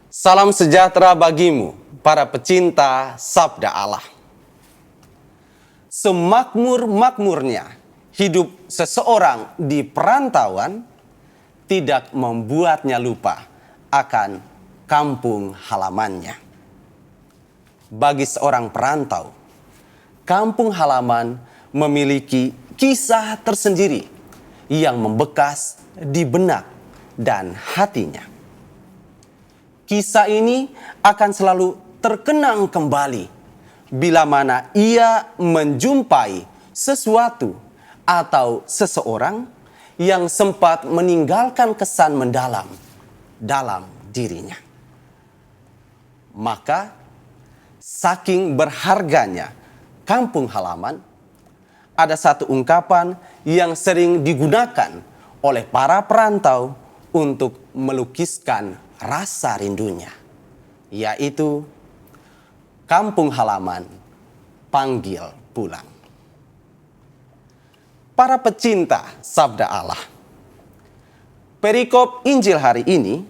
Salam sejahtera bagimu, para pecinta Sabda Allah. Semakmur-makmurnya hidup seseorang di perantauan tidak membuatnya lupa akan kampung halamannya. Bagi seorang perantau, kampung halaman memiliki kisah tersendiri yang membekas di benak dan hatinya. Kisah ini akan selalu terkenang kembali bila mana ia menjumpai sesuatu atau seseorang yang sempat meninggalkan kesan mendalam dalam dirinya. Maka, saking berharganya kampung halaman, ada satu ungkapan yang sering digunakan oleh para perantau untuk melukiskan rasa rindunya, yaitu kampung halaman panggil pulang. Para pecinta Sabda Allah, perikop Injil hari ini,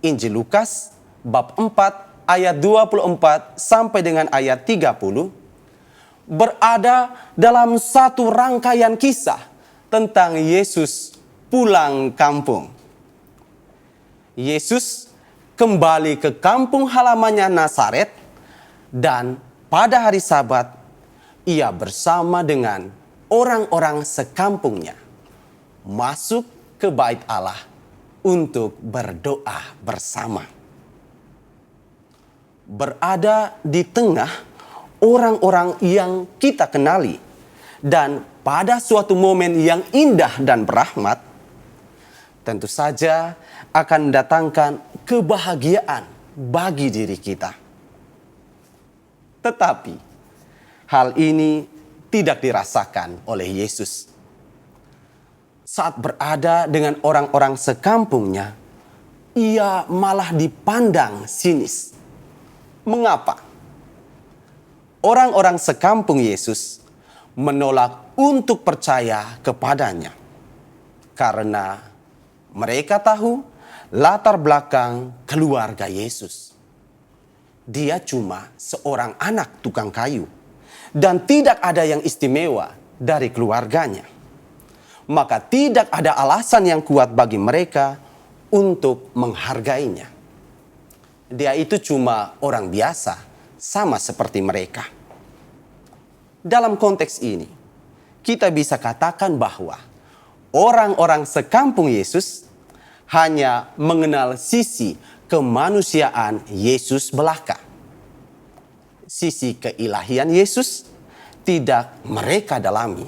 Injil Lukas bab 4 ayat 24 sampai dengan ayat 30, berada dalam satu rangkaian kisah tentang Yesus pulang kampung. Yesus kembali ke kampung halamannya Nazaret, dan pada hari Sabat ia bersama dengan orang-orang sekampungnya masuk ke bait Allah untuk berdoa bersama. Berada di tengah orang-orang yang kita kenali, dan pada suatu momen yang indah dan berahmat, tentu saja akan mendatangkan kebahagiaan bagi diri kita. Tetapi hal ini tidak dirasakan oleh Yesus. Saat berada dengan orang-orang sekampungnya, ia malah dipandang sinis. Mengapa? Orang-orang sekampung Yesus menolak untuk percaya kepadanya karena mereka tahu latar belakang keluarga Yesus. Dia cuma seorang anak tukang kayu dan tidak ada yang istimewa dari keluarganya. Maka tidak ada alasan yang kuat bagi mereka untuk menghargainya. Dia itu cuma orang biasa, sama seperti mereka. Dalam konteks ini, kita bisa katakan bahwa orang-orang sekampung Yesus hanya mengenal sisi kemanusiaan Yesus belaka. Sisi keilahian Yesus tidak mereka dalami,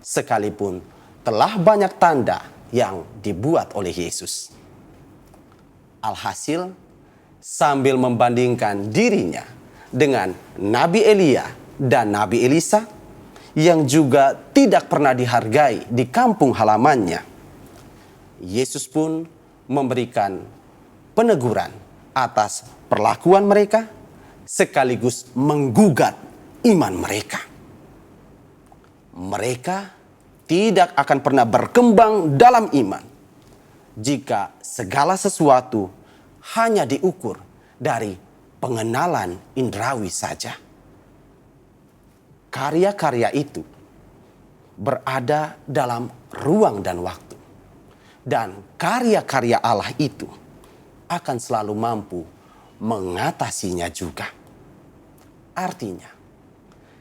sekalipun telah banyak tanda yang dibuat oleh Yesus. Alhasil, sambil membandingkan dirinya dengan Nabi Elia dan Nabi Elisa yang juga tidak pernah dihargai di kampung halamannya, Yesus pun memberikan peneguran atas perlakuan mereka sekaligus menggugat iman mereka. Mereka tidak akan pernah berkembang dalam iman jika segala sesuatu hanya diukur dari pengenalan indrawi saja. Karya-karya itu berada dalam ruang dan waktu. Dan karya-karya Allah itu akan selalu mampu mengatasinya juga. Artinya,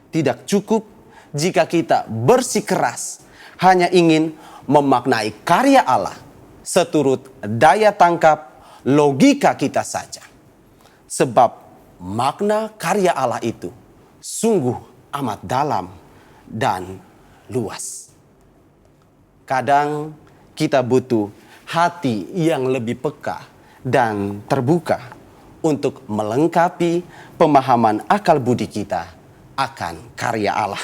tidak cukup jika kita bersikeras hanya ingin memaknai karya Allah seturut daya tangkap logika kita saja. Sebab makna karya Allah itu sungguh amat dalam dan luas. Kadang kita butuh hati yang lebih peka dan terbuka untuk melengkapi pemahaman akal budi kita akan karya Allah.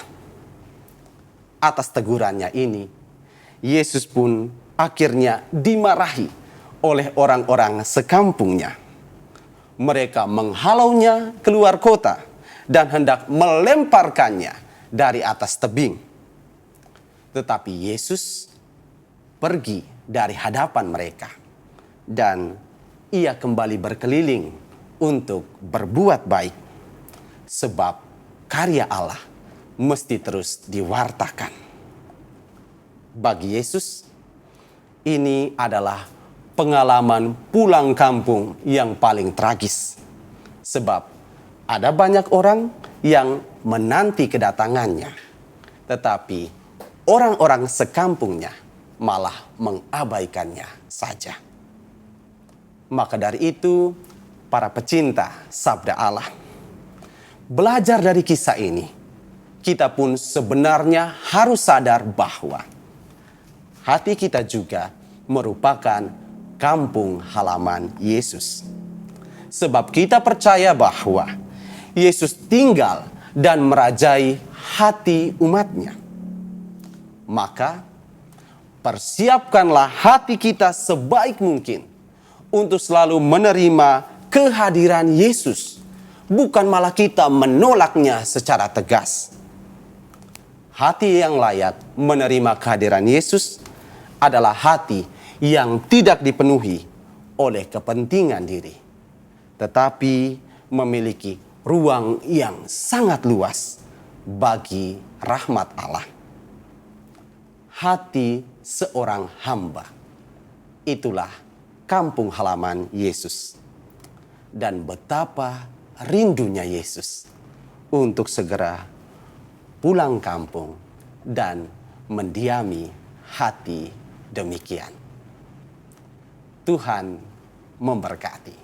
Atas tegurannya ini, Yesus pun akhirnya dimarahi oleh orang-orang sekampungnya. Mereka menghalaunya keluar kota dan hendak melemparkannya dari atas tebing. Tetapi Yesus pergi dari hadapan mereka dan ia kembali berkeliling untuk berbuat baik. Sebab karya Allah mesti terus diwartakan. Bagi Yesus, ini adalah pengalaman pulang kampung yang paling tragis. Sebab ada banyak orang yang menanti kedatangannya, tetapi orang-orang sekampungnya malah mengabaikannya saja. Maka dari itu, para pecinta sabda Allah, belajar dari kisah ini, kita pun sebenarnya harus sadar bahwa hati kita juga merupakan kampung halaman Yesus. Sebab kita percaya bahwa Yesus tinggal dan merajai hati umatnya. Maka persiapkanlah hati kita sebaik mungkin untuk selalu menerima kehadiran Yesus, bukan malah kita menolaknya secara tegas. Hati yang layak menerima kehadiran Yesus adalah hati yang tidak dipenuhi oleh kepentingan diri, tetapi memiliki ruang yang sangat luas bagi rahmat Allah. Hati seorang hamba, itulah kampung halaman Yesus. Dan betapa rindunya Yesus untuk segera pulang kampung dan mendiami hati demikian. Tuhan memberkati.